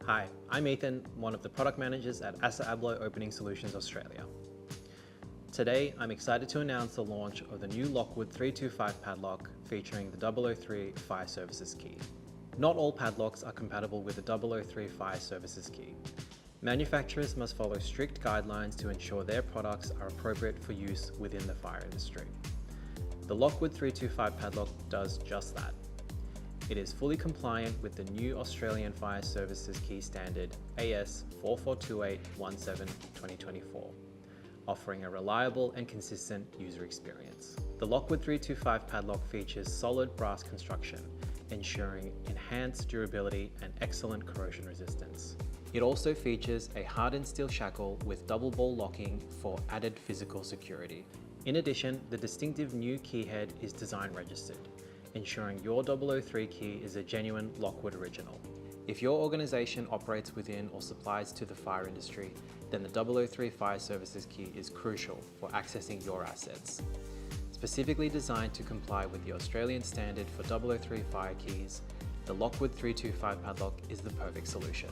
Hi, I'm Ethan, one of the product managers at ASSA ABLOY Opening Solutions Australia. Today, I'm excited to announce the launch of the new Lockwood 325 padlock featuring the 003 Fire Services Key. Not all padlocks are compatible with the 003 Fire Services Key. Manufacturers must follow strict guidelines to ensure their products are appropriate for use within the fire industry. The Lockwood 325 padlock does just that. It is fully compliant with the new Australian Fire Services Key Standard AS 442817-2024, offering a reliable and consistent user experience. The Lockwood 325 padlock features solid brass construction, ensuring enhanced durability and excellent corrosion resistance. It also features a hardened steel shackle with double ball locking for added physical security. In addition, the distinctive new key head is design registered, ensuring your 003 key is a genuine Lockwood original. If your organization operates within or supplies to the fire industry, then the 003 Fire Services Key is crucial for accessing your assets. Specifically designed to comply with the Australian standard for 003 fire keys, the Lockwood 325 padlock is the perfect solution.